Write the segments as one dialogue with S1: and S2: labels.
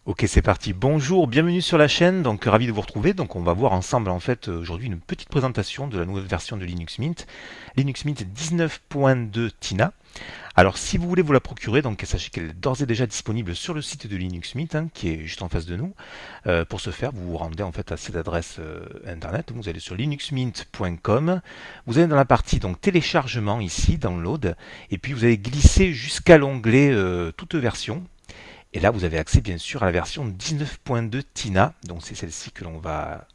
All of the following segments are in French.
S1: Ok, c'est parti. Bonjour, bienvenue sur la chaîne. Donc, ravi de vous retrouver. Donc, on va voir ensemble en fait aujourd'hui une petite présentation de la nouvelle version de Linux Mint, Linux Mint 19.2 Tina. Alors, si vous voulez vous la procurer, donc sachez qu'elle est d'ores et déjà disponible sur le site de Linux Mint, qui est juste en face de nous. Pour ce faire, vous vous rendez en fait à cette adresse internet. Vous allez sur linuxmint.com. Vous allez dans la partie donc téléchargement ici, download, et puis vous allez glisser jusqu'à l'onglet toute version. Et là, vous avez accès bien sûr à la version 19.2 Tina, donc c'est celle-ci que l'on va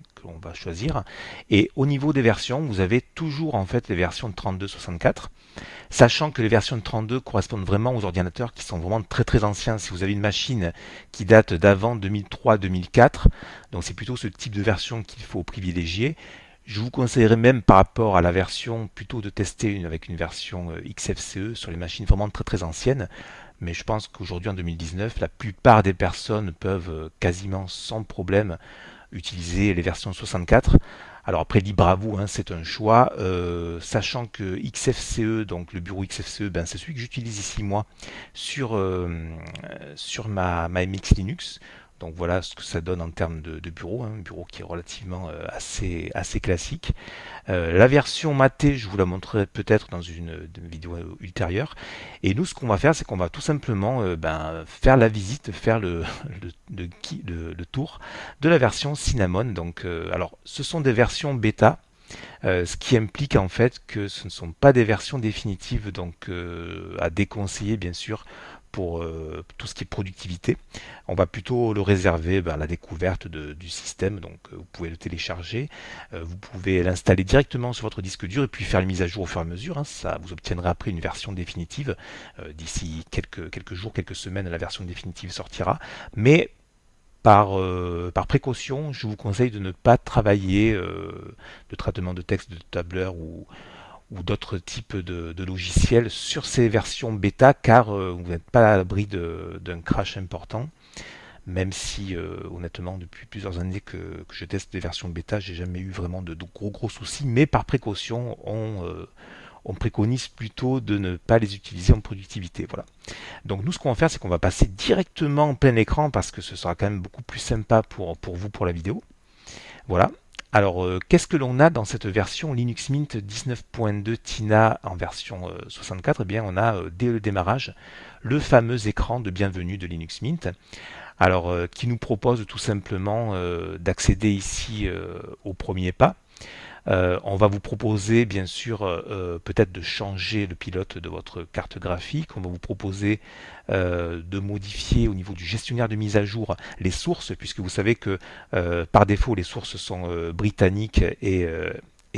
S1: choisir. Et au niveau des versions, vous avez toujours en fait les versions de 32-64, sachant que les versions de 32 correspondent vraiment aux ordinateurs qui sont vraiment très très anciens. Si vous avez une machine qui date d'avant 2003-2004, donc c'est plutôt ce type de version qu'il faut privilégier. Je vous conseillerais même par rapport à la version plutôt de tester avec une version XFCE sur les machines vraiment très très anciennes. Mais je pense qu'aujourd'hui, en 2019, la plupart des personnes peuvent quasiment sans problème utiliser les versions 64. Alors après, libre à vous, hein, c'est un choix. Sachant que XFCE, donc le bureau XFCE, ben, c'est celui que j'utilise ici moi sur ma MX Linux. Donc voilà ce que ça donne en termes de bureau, hein, un bureau qui est relativement assez classique. La version matée, je vous la montrerai peut-être dans une vidéo ultérieure. Et nous, ce qu'on va faire, c'est qu'on va tout simplement faire la visite, faire le tour de la version Cinnamon. Donc, alors, ce sont des versions bêta. Ce qui implique en fait que ce ne sont pas des versions définitives, donc à déconseiller bien sûr pour tout ce qui est productivité. On va plutôt le réserver à la découverte du système, donc vous pouvez le télécharger, vous pouvez l'installer directement sur votre disque dur et puis faire les mises à jour au fur et à mesure, hein. Ça, vous obtiendrez après une version définitive. D'ici quelques jours, quelques semaines, la version définitive sortira. Mais par précaution, je vous conseille de ne pas travailler de traitement de texte, de tableur ou d'autres types de logiciels sur ces versions bêta car vous n'êtes pas à l'abri d'un crash important. Même si honnêtement depuis plusieurs années que je teste des versions bêta, j'ai jamais eu vraiment de gros soucis, mais par précaution, on préconise plutôt de ne pas les utiliser en productivité. Voilà. Donc nous, ce qu'on va faire, c'est qu'on va passer directement en plein écran parce que ce sera quand même beaucoup plus sympa pour vous, pour la vidéo. Voilà. Alors, qu'est-ce que l'on a dans cette version Linux Mint 19.2 Tina en version 64? Eh bien, on a dès le démarrage le fameux écran de bienvenue de Linux Mint. Alors, qui nous propose tout simplement d'accéder ici au premier pas. On va vous proposer bien sûr peut-être de changer le pilote de votre carte graphique. On va vous proposer de modifier au niveau du gestionnaire de mise à jour les sources, puisque vous savez que par défaut les sources sont britanniques et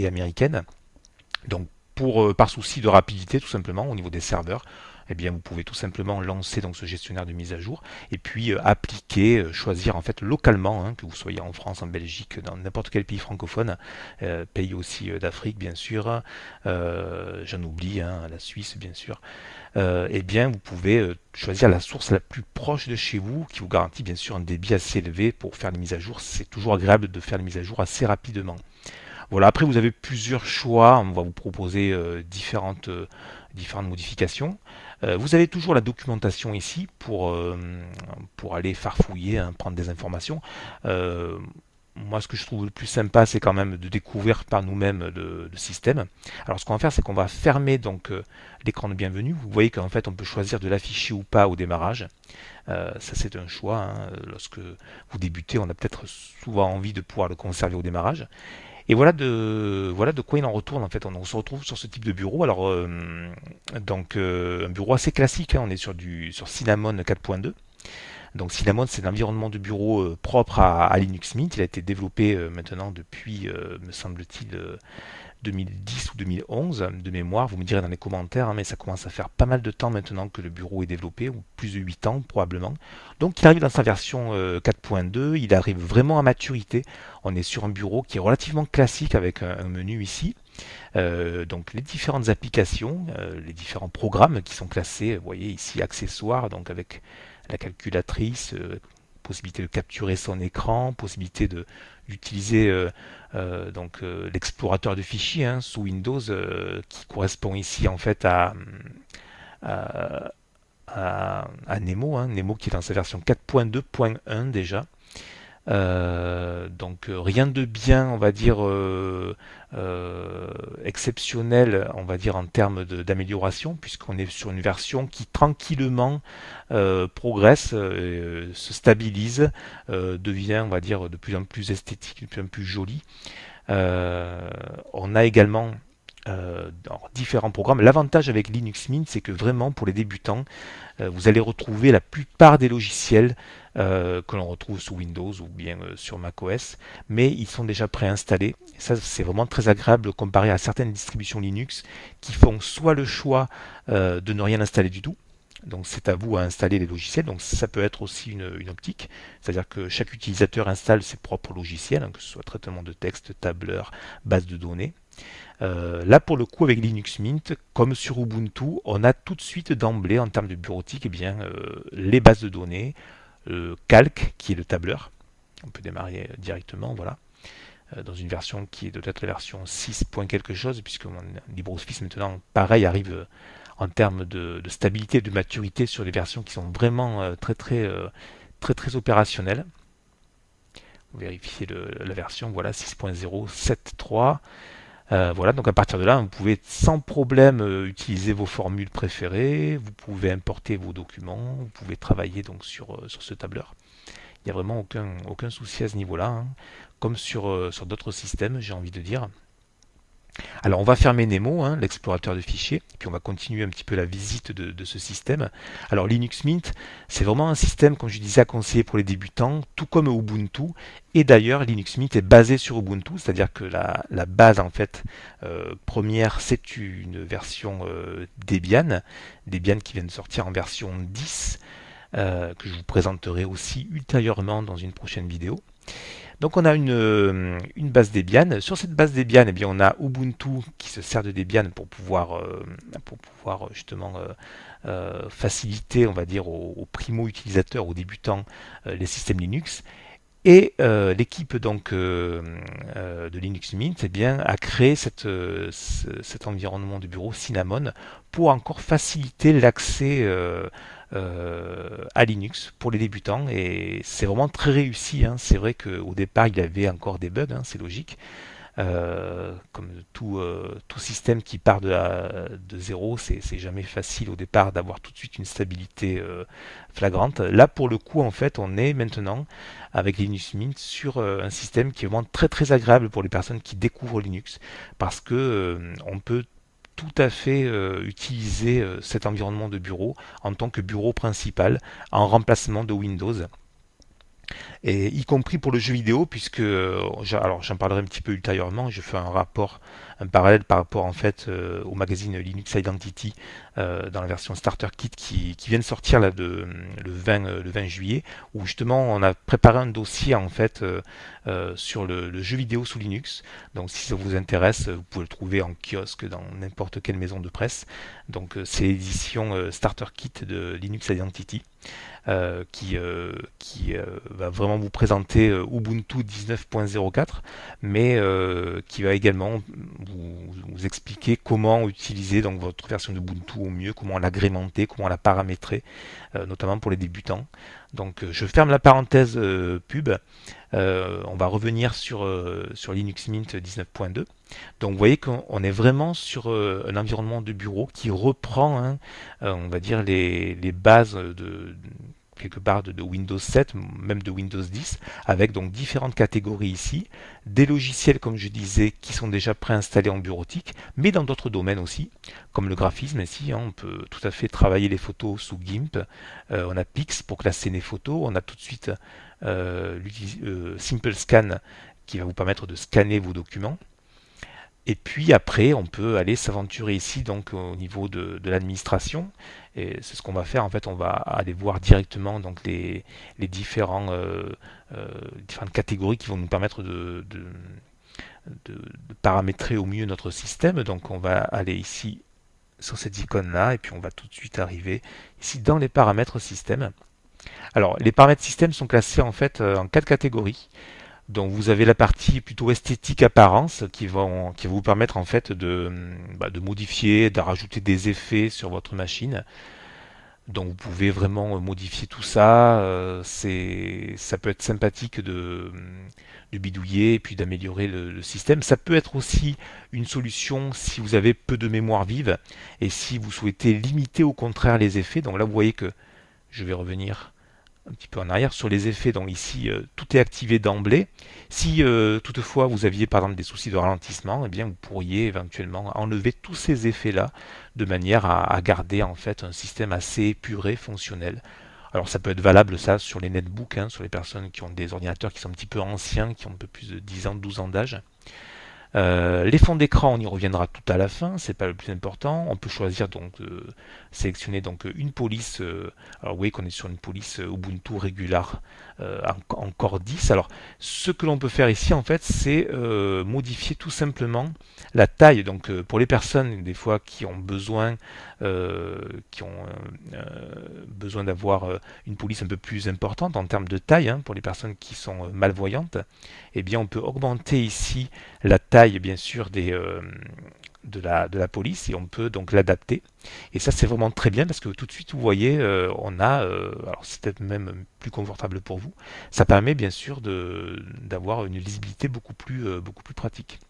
S1: américaines. Donc par souci de rapidité tout simplement au niveau des serveurs, eh bien, vous pouvez tout simplement lancer donc ce gestionnaire de mise à jour et puis appliquer, choisir en fait localement, hein, que vous soyez en France, en Belgique, dans n'importe quel pays francophone, pays aussi d'Afrique bien sûr, j'en oublie, hein, la Suisse bien sûr, eh bien vous pouvez choisir la source la plus proche de chez vous qui vous garantit bien sûr un débit assez élevé pour faire les mises à jour. C'est toujours agréable de faire les mises à jour assez rapidement. Voilà, après vous avez plusieurs choix, on va vous proposer différentes modifications. Vous avez toujours la documentation ici pour aller farfouiller, hein, prendre des informations. Euh, Moi, ce que je trouve le plus sympa, c'est quand même de découvrir par nous-mêmes le système. Alors, ce qu'on va faire, c'est qu'on va fermer donc l'écran de bienvenue. Vous voyez qu'en fait, on peut choisir de l'afficher ou pas au démarrage. Ça, c'est un choix, hein. Lorsque vous débutez, on a peut-être souvent envie de pouvoir le conserver au démarrage. Et voilà de quoi il en retourne en fait. On se retrouve sur ce type de bureau. Alors donc un bureau assez classique, hein. On est sur Cinnamon 4.2. Donc Cinnamon, c'est l'environnement de bureau propre à Linux Mint. Il a été développé maintenant depuis, me semble-t-il, 2010 ou 2011 de mémoire. Vous me direz dans les commentaires, hein, mais ça commence à faire pas mal de temps maintenant que le bureau est développé, ou plus de 8 ans probablement. Donc il arrive dans sa version 4.2, il arrive vraiment à maturité. On est sur un bureau qui est relativement classique avec un menu ici. Donc les différentes applications, les différents programmes qui sont classés, vous voyez ici accessoires, donc avec la calculatrice, possibilité de capturer son écran, possibilité d'utiliser l'explorateur de fichiers, hein, sous Windows qui correspond ici en fait à, à Nemo, hein, Nemo qui est dans sa version 4.2.1 déjà. Donc rien de bien, on va dire, exceptionnel, on va dire en termes d'amélioration, puisqu'on est sur une version qui tranquillement progresse, se stabilise, devient, on va dire, de plus en plus esthétique, de plus en plus jolie. On a également dans différents programmes. L'avantage avec Linux Mint, c'est que vraiment pour les débutants, vous allez retrouver la plupart des logiciels que l'on retrouve sous Windows ou bien sur macOS, mais ils sont déjà préinstallés. Et ça, c'est vraiment très agréable comparé à certaines distributions Linux qui font soit le choix de ne rien installer du tout. Donc c'est à vous à installer les logiciels. Donc ça peut être aussi une optique, c'est-à-dire que chaque utilisateur installe ses propres logiciels, hein, que ce soit traitement de texte, tableur, base de données. Là, pour le coup, avec Linux Mint, comme sur Ubuntu, on a tout de suite d'emblée, en termes de bureautique, eh bien, les bases de données, Calc, qui est le tableur. On peut démarrer directement, voilà. Dans une version qui est peut-être la version 6 point quelque chose, puisque LibreOffice maintenant, pareil, arrive en termes de stabilité et de maturité sur les versions qui sont vraiment très opérationnelles. Vous vérifiez la version, voilà, 6.0.7.3. Voilà, donc à partir de là, vous pouvez sans problème utiliser vos formules préférées, vous pouvez importer vos documents, vous pouvez travailler donc sur ce tableur. Il n'y a vraiment aucun souci à ce niveau-là, hein, comme sur d'autres systèmes, j'ai envie de dire. Alors on va fermer Nemo, hein, l'explorateur de fichiers, puis on va continuer un petit peu la visite de ce système. Alors Linux Mint, c'est vraiment un système, comme je disais, à conseiller pour les débutants, tout comme Ubuntu. Et d'ailleurs, Linux Mint est basé sur Ubuntu, c'est-à-dire que la base en fait première, c'est une version Debian qui vient de sortir en version 10, que je vous présenterai aussi ultérieurement dans une prochaine vidéo. Donc on a une base Debian. Sur cette base Debian, eh bien, on a Ubuntu qui se sert de Debian pour pouvoir justement faciliter, on va dire, aux primo-utilisateurs, aux débutants, les systèmes Linux. Et l'équipe donc de Linux Mint eh bien, a créé cet environnement de bureau Cinnamon pour encore faciliter l'accès à Linux pour les débutants et c'est vraiment très réussi, hein. C'est vrai qu'au départ il y avait encore des bugs, hein, c'est logique. Comme tout système qui part de zéro, c'est jamais facile au départ d'avoir tout de suite une stabilité flagrante. Là, pour le coup, en fait, on est maintenant avec Linux Mint sur un système qui est vraiment très agréable pour les personnes qui découvrent Linux, parce que on peut tout à fait utiliser cet environnement de bureau en tant que bureau principal en remplacement de Windows et y compris pour le jeu vidéo, puisque alors j'en parlerai un petit peu ultérieurement. Je fais un parallèle par rapport en fait au magazine Linux Identity dans la version Starter Kit qui vient de sortir là le 20 juillet, où justement on a préparé un dossier en fait sur le jeu vidéo sous Linux. Donc si ça vous intéresse, vous pouvez le trouver en kiosque dans n'importe quelle maison de presse. Donc c'est l'édition Starter Kit de Linux Identity qui va vraiment vous présenter Ubuntu 19.04, mais qui va également vous expliquer comment utiliser donc votre version d'Ubuntu au mieux, comment l'agrémenter, comment la paramétrer, notamment pour les débutants. Donc je ferme la parenthèse pub. On va revenir sur Linux Mint 19.2. Donc vous voyez qu'on est vraiment sur un environnement de bureau qui reprend, hein, on va dire, les bases quelque part de Windows 7, même de Windows 10, avec donc différentes catégories ici, des logiciels comme je disais qui sont déjà préinstallés en bureautique, mais dans d'autres domaines aussi, comme le graphisme ici, hein, on peut tout à fait travailler les photos sous GIMP, on a Pix pour classer les photos, on a tout de suite Simple Scan qui va vous permettre de scanner vos documents. Et puis après, on peut aller s'aventurer ici donc au niveau de l'administration. Et c'est ce qu'on va faire. En fait, on va aller voir directement donc les différentes catégories qui vont nous permettre de paramétrer au mieux notre système. Donc on va aller ici sur cette icône-là et puis on va tout de suite arriver ici dans les paramètres système. Alors les paramètres système sont classés en fait en 4 catégories. Donc vous avez la partie plutôt esthétique apparence qui va vous permettre en fait de modifier, de rajouter des effets sur votre machine. Donc vous pouvez vraiment modifier tout ça. Ça peut être sympathique de bidouiller et puis d'améliorer le système. Ça peut être aussi une solution si vous avez peu de mémoire vive et si vous souhaitez limiter au contraire les effets. Donc là vous voyez que je vais revenir un petit peu en arrière sur les effets. Donc ici, tout est activé d'emblée. Si toutefois vous aviez par exemple des soucis de ralentissement, eh bien vous pourriez éventuellement enlever tous ces effets-là de manière à garder en fait un système assez épuré, fonctionnel. Alors ça peut être valable ça sur les netbooks, hein, sur les personnes qui ont des ordinateurs qui sont un petit peu anciens, qui ont un peu plus de 10 ans, 12 ans d'âge. Les fonds d'écran, on y reviendra tout à la fin, c'est pas le plus important. On peut choisir donc sélectionner donc une police. Alors vous voyez qu'on est sur une police Ubuntu Regular en Core 10. Alors ce que l'on peut faire ici en fait, c'est modifier tout simplement la taille. Donc pour les personnes des fois euh, qui ont besoin d'avoir une police un peu plus importante en termes de taille, hein, pour les personnes qui sont malvoyantes, eh bien on peut augmenter ici la taille bien sûr de la police et on peut donc l'adapter. Et ça c'est vraiment très bien parce que tout de suite vous voyez on a, alors c'est peut-être même plus confortable pour vous, ça permet bien sûr d'avoir une lisibilité beaucoup plus pratique.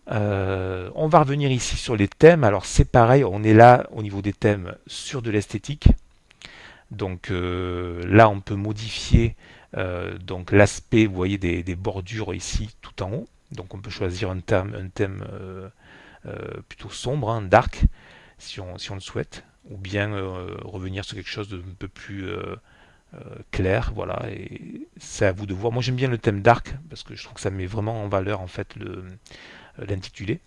S1: On va revenir ici sur les thèmes. Alors c'est pareil, on est là au niveau des thèmes sur de l'esthétique. Donc là on peut modifier donc l'aspect, vous voyez des bordures ici tout en haut. Donc on peut choisir un thème plutôt sombre, hein, dark, si on le souhaite, ou bien revenir sur quelque chose de un peu plus clair, voilà, et c'est à vous de voir. Moi j'aime bien le thème dark parce que je trouve que ça met vraiment en valeur en fait l'intitulé.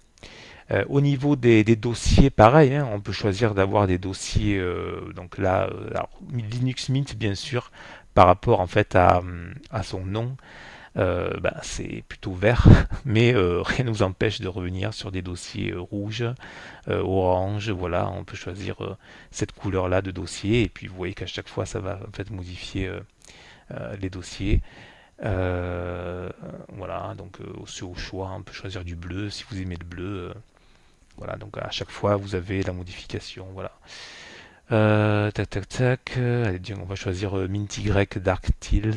S1: Au niveau des dossiers, pareil, hein, on peut choisir d'avoir des dossiers, donc là, alors, Linux Mint bien sûr, par rapport en fait à son nom, ben, c'est plutôt vert, mais rien ne nous empêche de revenir sur des dossiers rouges, orange, voilà, on peut choisir cette couleur-là de dossier, et puis vous voyez qu'à chaque fois ça va en fait modifier les dossiers. Voilà, donc c'est au choix, on peut choisir du bleu si vous aimez le bleu. Voilà, donc à chaque fois vous avez la modification. Voilà. Tac tac tac. Allez, on va choisir Mint Y Dark Teal.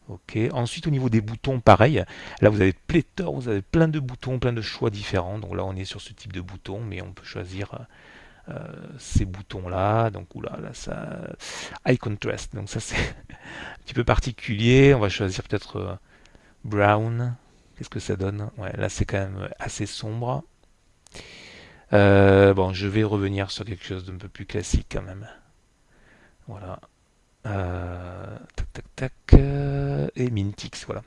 S1: Ok. Ensuite, au niveau des boutons, pareil. Là, vous avez pléthore, vous avez plein de boutons, plein de choix différents. Donc là, on est sur ce type de bouton, mais on peut choisir ces boutons-là. Donc oula, là, ça, high contrast. Donc ça, c'est un petit peu particulier. On va choisir peut-être brown. Qu'est-ce que ça donne? Ouais, là, c'est quand même assez sombre. Bon, je vais revenir sur quelque chose d'un peu plus classique quand même. Voilà. Tac, tac, tac. Et Mintix, voilà.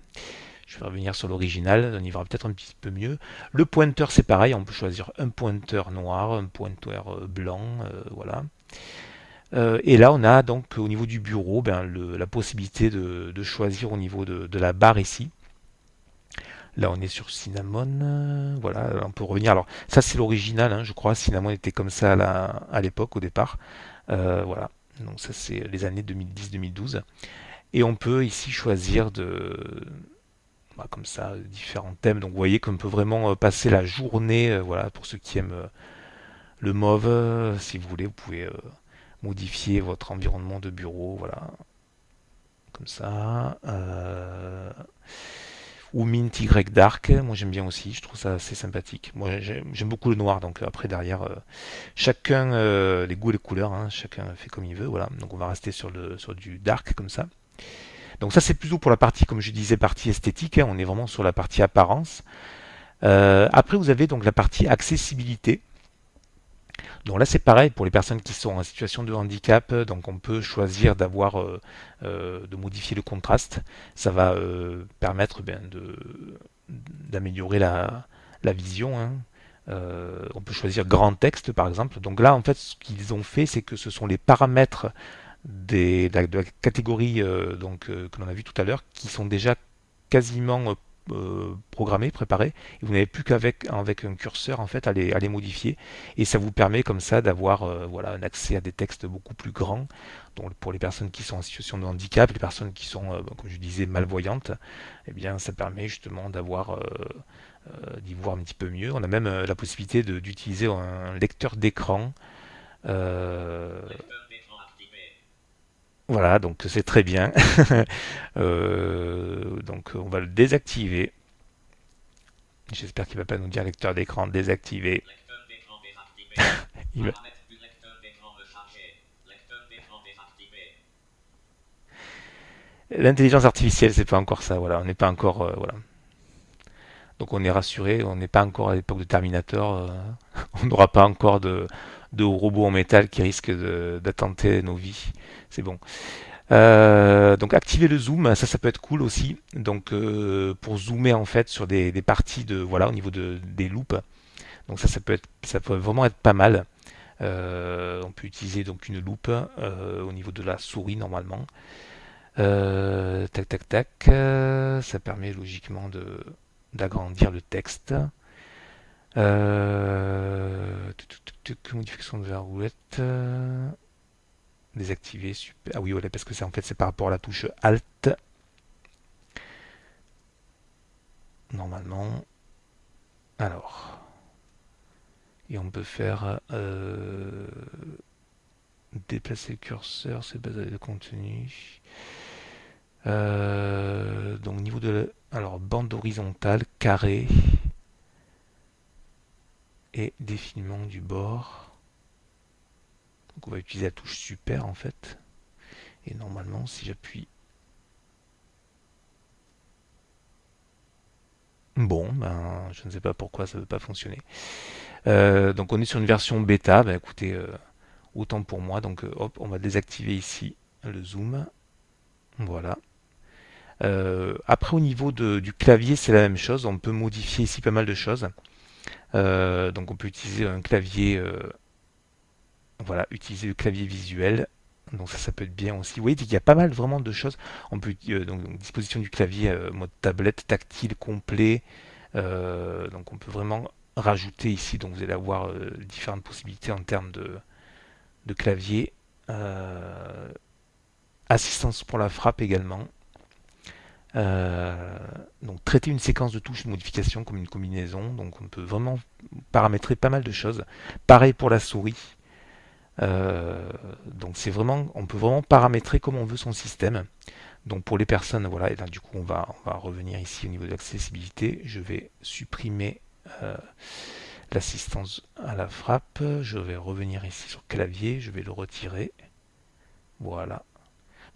S1: Je vais revenir sur l'original, on y verra peut-être un petit peu mieux. Le pointeur, c'est pareil, on peut choisir un pointeur noir, un pointeur blanc, voilà. Et là, on a donc au niveau du bureau ben, la possibilité de choisir au niveau de la barre ici. Là, on est sur Cinnamon. Voilà, on peut revenir. Alors, ça, c'est l'original, hein, je crois. Cinnamon était comme ça à l'époque, au départ. Voilà. Donc, ça, c'est les années 2010-2012. Et on peut ici choisir bah, comme ça, différents thèmes. Donc, vous voyez qu'on peut vraiment passer la journée. Voilà, pour ceux qui aiment le mauve, si vous voulez, vous pouvez modifier votre environnement de bureau. Voilà, comme ça. Ou Mint Y Dark, moi j'aime bien aussi, je trouve ça assez sympathique. Moi j'aime beaucoup le noir, donc après derrière, chacun, les goûts et les couleurs, hein, chacun fait comme il veut, voilà. Donc on va rester sur du dark comme ça. Donc ça c'est plutôt pour la partie, comme je disais, partie esthétique, hein, on est vraiment sur la partie apparence. Après vous avez donc la partie accessibilité. Donc là c'est pareil pour les personnes qui sont en situation de handicap, donc on peut choisir de modifier le contraste. Ça va permettre ben, d'améliorer la vision, hein. On peut choisir grand texte par exemple. Donc là en fait ce qu'ils ont fait c'est que ce sont les paramètres de la catégorie que l'on a vu tout à l'heure qui sont déjà quasiment programmés, préparés, et vous n'avez plus avec un curseur en fait à les modifier, et ça vous permet comme ça d'avoir voilà, un accès à des textes beaucoup plus grands. Donc pour les personnes qui sont en situation de handicap, les personnes qui sont, comme je disais, malvoyantes, eh bien ça permet justement d'y voir un petit peu mieux. On a même la possibilité d'utiliser un lecteur d'écran Euh, voilà, donc c'est très bien. Donc on va le désactiver. J'espère qu'il va pas nous dire lecteur d'écran désactivé. Il va- L'intelligence artificielle, c'est pas encore ça. Voilà, on n'est pas encore. Voilà. Donc on est rassuré. On n'est pas encore à l'époque de Terminator. On n'aura pas encore de robots en métal qui risquent d'attenter nos vies. C'est bon. Donc activer le zoom, ça peut être cool aussi. Donc pour zoomer en fait sur des parties de voilà au niveau des loupes. Donc ça peut vraiment être pas mal. On peut utiliser donc une loupe au niveau de la souris normalement. Tac tac tac. Ça permet logiquement de d'agrandir le texte. Modification de la roulette. Désactiver. Super. Ah oui, voilà, parce que c'est en fait c'est par rapport à la touche Alt normalement. Alors, et on peut faire déplacer le curseur, c'est basé le contenu. Donc niveau de alors bande horizontale, carré et défilement du bord. Donc on va utiliser la touche super en fait. Et normalement si j'appuie. Bon, ben je ne sais pas pourquoi ça ne veut pas fonctionner. Donc on est sur une version bêta. Ben écoutez, autant pour moi. Donc hop, on va désactiver ici le zoom. Voilà. Après au niveau du clavier, c'est la même chose. On peut modifier ici pas mal de choses. Donc on peut utiliser un clavier, voilà, utiliser le clavier visuel. Donc ça peut être bien aussi. Vous voyez, il y a pas mal vraiment de choses. On peut donc disposition du clavier mode tablette tactile complet. Donc on peut vraiment rajouter ici. Donc vous allez avoir différentes possibilités en termes de clavier. Euh, Assistance pour la frappe également. Euh, donc traiter une séquence de touches de modification comme une combinaison. Donc on peut vraiment paramétrer pas mal de choses. Pareil pour la souris. Donc c'est vraiment, on peut vraiment paramétrer comme on veut son système. Donc pour les personnes, voilà, et là du coup on va revenir ici au niveau de l'accessibilité. Je vais supprimer l'assistance à la frappe. Je vais revenir ici sur clavier. Je vais le retirer. Voilà.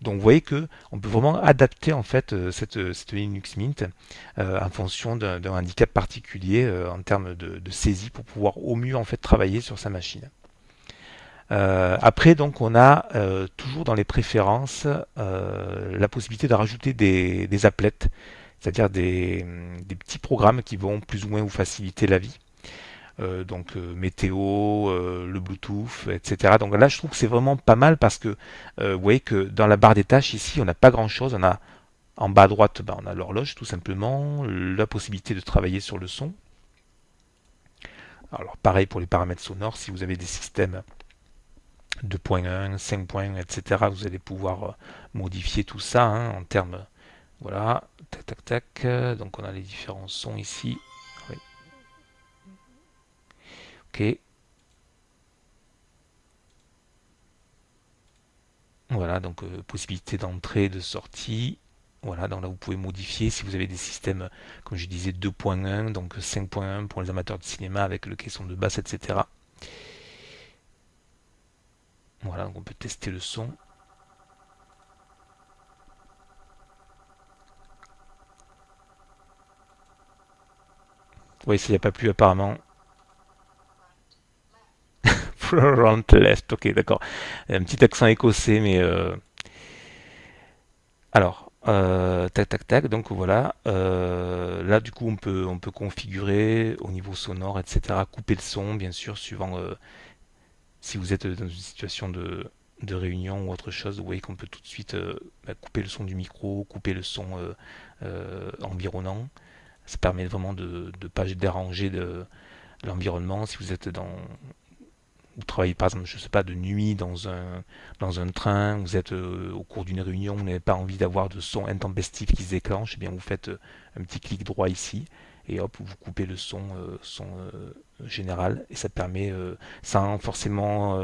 S1: Donc vous voyez que on peut vraiment adapter en fait cette Linux Mint en fonction d'un handicap particulier en termes de saisie pour pouvoir au mieux en fait travailler sur sa machine. Après donc on a toujours dans les préférences la possibilité de rajouter des applets, c'est-à-dire des petits programmes qui vont plus ou moins vous faciliter la vie. Donc météo, le Bluetooth, etc. Donc là, je trouve que c'est vraiment pas mal parce que vous voyez que dans la barre des tâches ici, on n'a pas grand-chose. On a en bas à droite, ben, on a l'horloge tout simplement, la possibilité de travailler sur le son. Alors pareil pour les paramètres sonores, si vous avez des systèmes 2.1, 5.1, etc., vous allez pouvoir modifier tout ça hein, en termes, voilà, tac tac tac. Donc on a les différents sons ici. Oui. Ok. Voilà, donc possibilité d'entrée, de sortie. Voilà, donc là vous pouvez modifier si vous avez des systèmes, comme je disais, 2.1, donc 5.1 pour les amateurs de cinéma avec le caisson de basse, etc. Voilà, donc on peut tester le son. Oui, s'il n'y a pas plus apparemment. Front left, ok, d'accord. Un petit accent écossais, mais alors, tac tac tac, donc voilà. Là, du coup, on peut configurer au niveau sonore, etc. Couper le son, bien sûr, suivant si vous êtes dans une situation de réunion ou autre chose, vous voyez qu'on peut tout de suite couper le son du micro, couper le son environnant. Ça permet vraiment de ne pas déranger l'environnement. Si vous êtes dans, vous travaillez par exemple, je ne sais pas, de nuit dans un train, vous êtes au cours d'une réunion, vous n'avez pas envie d'avoir de son intempestif qui se déclenche, eh bien vous faites un petit clic droit ici et hop, vous coupez le son général, et ça permet, sans forcément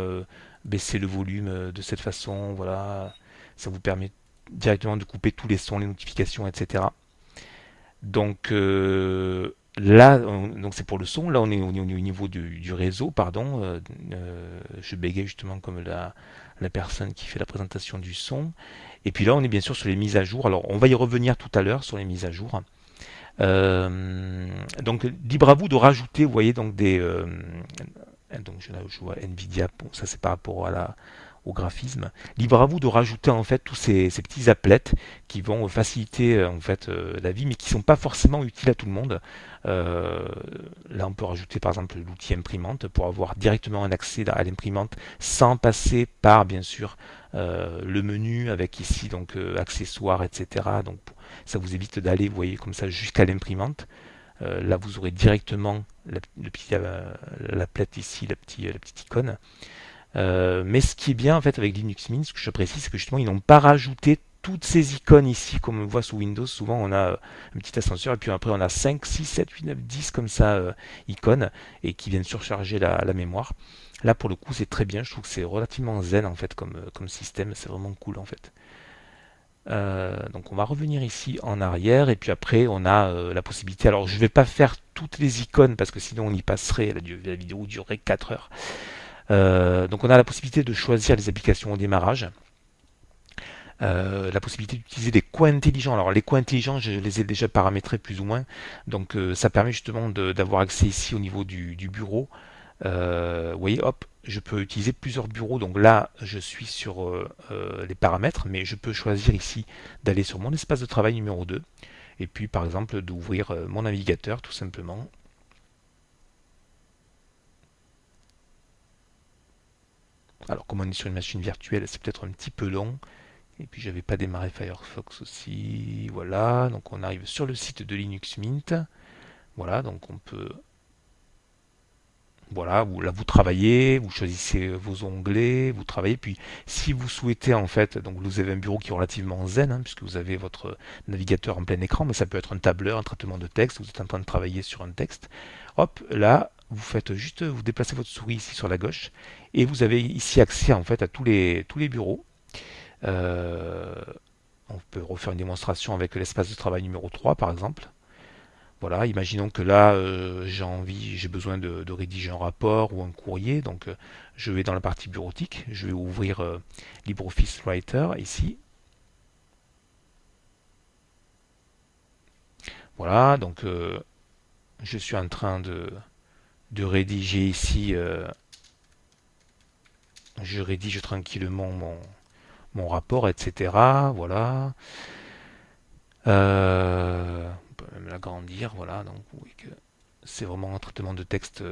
S1: baisser le volume de cette façon, voilà, ça vous permet directement de couper tous les sons, les notifications, etc. Donc là, donc c'est pour le son. Là, on est au niveau du réseau, pardon. Je bégaye justement comme la personne qui fait la présentation du son. Et puis là, on est bien sûr sur les mises à jour. Alors, on va y revenir tout à l'heure sur les mises à jour. Donc, libre à vous de rajouter, vous voyez, donc donc là, je vois Nvidia. Bon, ça c'est par rapport au graphisme. Libre à vous de rajouter en fait tous ces petits applets qui vont faciliter en fait la vie, mais qui sont pas forcément utiles à tout le monde. Euh, Là, on peut rajouter par exemple l'outil imprimante pour avoir directement un accès à l'imprimante sans passer par bien sûr le menu avec ici donc accessoires, etc. Donc ça vous évite d'aller, vous voyez, comme ça jusqu'à l'imprimante. Là, vous aurez directement la plate ici, la petite icône. Mais ce qui est bien en fait avec Linux Mint, ce que je précise, c'est que justement ils n'ont pas rajouté toutes ces icônes ici, comme on voit sous Windows. Souvent on a un petit ascenseur et puis après on a 5, 6, 7, 8, 9, 10 comme ça icônes et qui viennent surcharger la mémoire. Là pour le coup c'est très bien, je trouve que c'est relativement zen en fait comme système, c'est vraiment cool en fait. Donc on va revenir ici en arrière et puis après on a la possibilité, alors je ne vais pas faire toutes les icônes parce que sinon on y passerait, la vidéo durerait 4 heures. Donc on a la possibilité de choisir les applications au démarrage, la possibilité d'utiliser des coins intelligents. Alors les coins intelligents, je les ai déjà paramétrés plus ou moins, donc ça permet justement d'avoir accès ici au niveau du bureau. Vous voyez, hop, je peux utiliser plusieurs bureaux. Donc là, je suis sur les paramètres, mais je peux choisir ici d'aller sur mon espace de travail numéro 2 et puis par exemple d'ouvrir mon navigateur tout simplement. Alors comme on est sur une machine virtuelle, c'est peut-être un petit peu long. Et puis j'avais pas démarré Firefox aussi. Voilà, donc on arrive sur le site de Linux Mint. Voilà, donc on peut. Voilà, là vous travaillez, vous choisissez vos onglets, vous travaillez. Puis si vous souhaitez en fait, donc vous avez un bureau qui est relativement zen, hein, puisque vous avez votre navigateur en plein écran, mais ça peut être un tableur, un traitement de texte, vous êtes en train de travailler sur un texte. Hop, là, vous faites juste, vous déplacez votre souris ici sur la gauche, et vous avez ici accès en fait à tous les bureaux. Euh, On peut refaire une démonstration avec l'espace de travail numéro 3 par exemple. Voilà, imaginons que là j'ai besoin de rédiger un rapport ou un courrier, donc je vais dans la partie bureautique, je vais ouvrir LibreOffice Writer ici. Voilà, donc je suis en train de rédiger ici, je rédige tranquillement mon rapport, etc. Voilà. On peut même l'agrandir, voilà, donc vous voyez que c'est vraiment un traitement de texte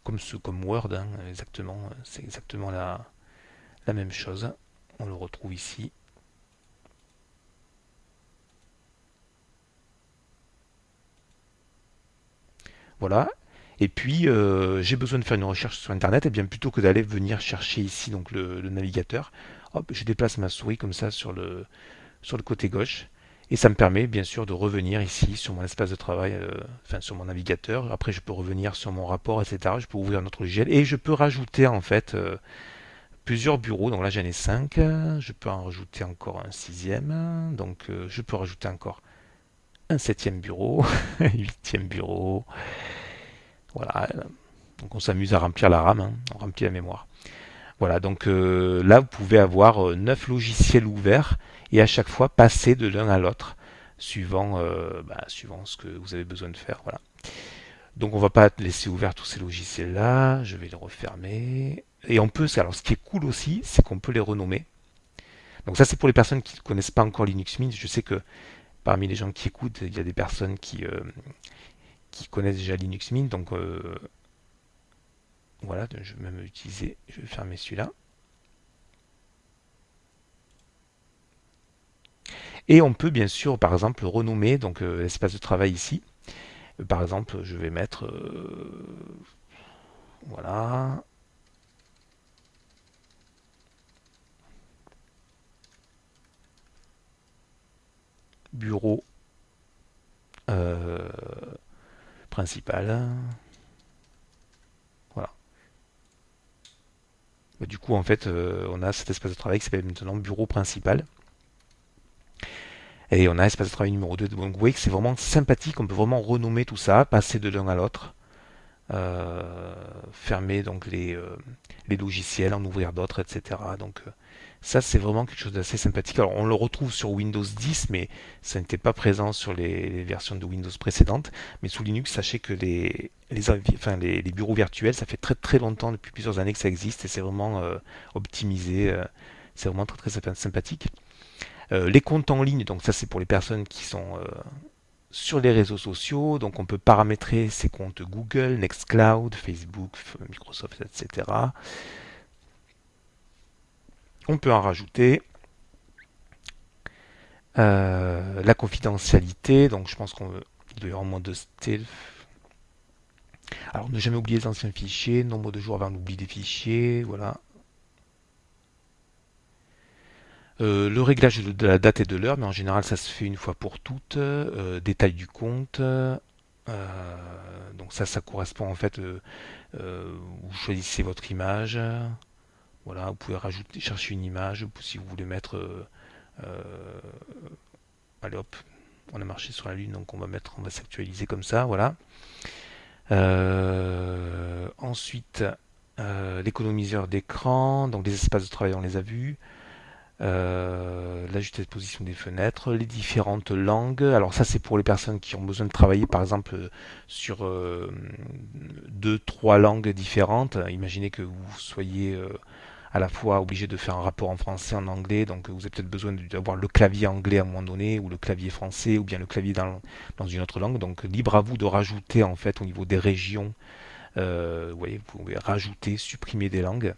S1: comme Word, hein, exactement. C'est exactement la même chose. On le retrouve ici. Voilà. Et puis, j'ai besoin de faire une recherche sur Internet, et bien plutôt que d'aller venir chercher ici donc le navigateur, hop, je déplace ma souris comme ça sur le côté gauche. Et ça me permet bien sûr de revenir ici sur mon espace de travail, enfin sur mon navigateur. Après, je peux revenir sur mon rapport, etc. Je peux ouvrir un autre logiciel et je peux rajouter en fait plusieurs bureaux. Donc là, j'en ai 5. Je peux en rajouter encore un sixième. Donc je peux rajouter encore un septième bureau, un huitième bureau. Voilà. Donc on s'amuse à remplir la RAM, hein. On remplit la mémoire. Voilà, donc là, vous pouvez avoir 9 logiciels ouverts et à chaque fois passer de l'un à l'autre, suivant ce que vous avez besoin de faire. Voilà. Donc on ne va pas laisser ouvert tous ces logiciels-là, je vais les refermer. Et on peut, alors ce qui est cool aussi, c'est qu'on peut les renommer. Donc ça, c'est pour les personnes qui ne connaissent pas encore Linux Mint. Je sais que parmi les gens qui écoutent, il y a des personnes qui connaissent déjà Linux Mint. Donc voilà, je vais même utiliser, je vais fermer celui-là. Et on peut bien sûr, par exemple, renommer donc l'espace de travail ici. Par exemple, je vais mettre voilà bureau principal. Voilà. Du coup, en fait, on a cet espace de travail qui s'appelle maintenant bureau principal. Et on a espace de travail numéro 2. Donc vous voyez que c'est vraiment sympathique, on peut vraiment renommer tout ça, passer de l'un à l'autre, fermer donc les logiciels, en ouvrir d'autres, etc. Donc ça c'est vraiment quelque chose d'assez sympathique. Alors on le retrouve sur Windows 10, mais ça n'était pas présent sur les versions de Windows précédentes. Mais sous Linux, sachez que les bureaux virtuels, ça fait très très longtemps, depuis plusieurs années que ça existe, et c'est vraiment optimisé. C'est vraiment très très sympathique. Les comptes en ligne, donc ça c'est pour les personnes qui sont sur les réseaux sociaux, donc on peut paramétrer ses comptes Google, Nextcloud, Facebook, Microsoft, etc. On peut en rajouter. La confidentialité, donc je pense qu'on doit y avoir moins de stealth. Alors ne jamais oublier les anciens fichiers, nombre de jours avant l'oubli des fichiers, voilà. Le réglage de la date et de l'heure, mais en général ça se fait une fois pour toutes. Détail du compte. Donc ça correspond en fait. Vous choisissez votre image. Voilà, vous pouvez rajouter, chercher une image si vous voulez mettre. Euh, allez hop, on a marché sur la lune, donc on va s'actualiser comme ça. Voilà. Ensuite, l'économiseur d'écran, donc les espaces de travail, on les a vus. L'ajuster de position des fenêtres, les différentes langues. Alors ça c'est pour les personnes qui ont besoin de travailler par exemple sur deux, trois langues différentes. Imaginez que vous soyez à la fois obligé de faire un rapport en français, en anglais, donc vous avez peut-être besoin d'avoir le clavier anglais à un moment donné, ou le clavier français, ou bien le clavier dans une autre langue. Donc libre à vous de rajouter en fait au niveau des régions. Vous voyez, vous pouvez rajouter, supprimer des langues.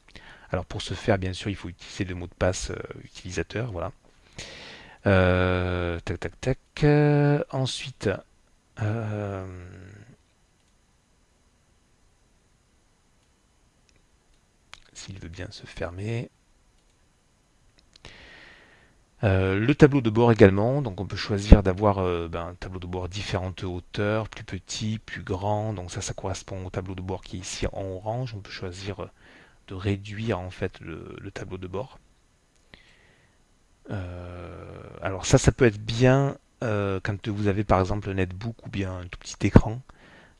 S1: Alors pour ce faire, bien sûr, il faut utiliser le mot de passe utilisateur. Voilà. Tac, tac, tac. Ensuite, euh, s'il veut bien se fermer. Le tableau de bord également, donc on peut choisir d'avoir un tableau de bord différentes hauteurs, plus petit, plus grand, donc ça correspond au tableau de bord qui est ici en orange. On peut choisir de réduire en fait le tableau de bord. Alors ça peut être bien quand vous avez par exemple un netbook ou bien un tout petit écran.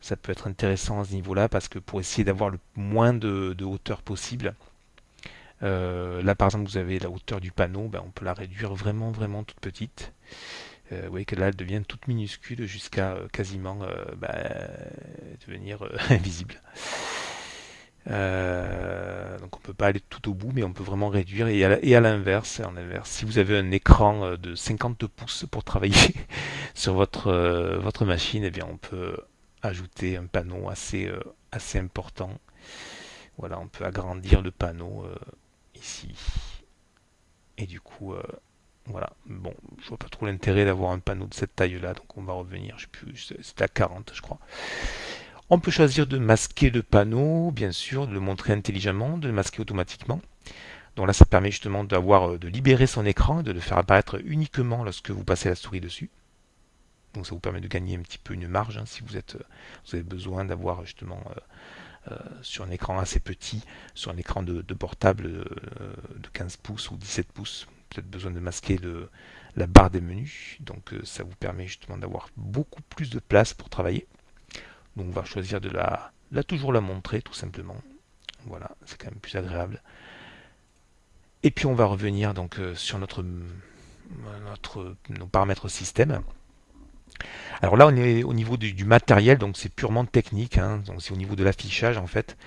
S1: Ça peut être intéressant à ce niveau-là parce que pour essayer d'avoir le moins de hauteur possible. Là par exemple vous avez la hauteur du panneau, on peut la réduire vraiment vraiment toute petite. Vous voyez que là elle devient toute minuscule jusqu'à quasiment devenir invisible. Donc on peut pas aller tout au bout, mais on peut vraiment réduire. Et à l'inverse, si vous avez un écran de 50 pouces pour travailler sur votre machine, eh bien on peut ajouter un panneau assez important. Voilà, on peut agrandir le panneau ici. Et du coup, voilà. Bon, je vois pas trop l'intérêt d'avoir un panneau de cette taille-là, donc on va revenir. Je sais plus, c'était à 40, je crois. On peut choisir de masquer le panneau, bien sûr, de le montrer intelligemment, de le masquer automatiquement. Donc là, ça permet justement de libérer son écran et de le faire apparaître uniquement lorsque vous passez la souris dessus. Donc ça vous permet de gagner un petit peu une marge si vous avez besoin d'avoir justement sur un écran assez petit, sur un écran de portable de 15 pouces ou 17 pouces, peut-être besoin de masquer la barre des menus. Donc ça vous permet justement d'avoir beaucoup plus de place pour travailler. Donc on va choisir de toujours la montrer tout simplement. Voilà, c'est quand même plus agréable. Et puis on va revenir donc sur nos paramètres système. Alors là on est au niveau du matériel, donc c'est purement technique, hein. Donc c'est au niveau de l'affichage en fait.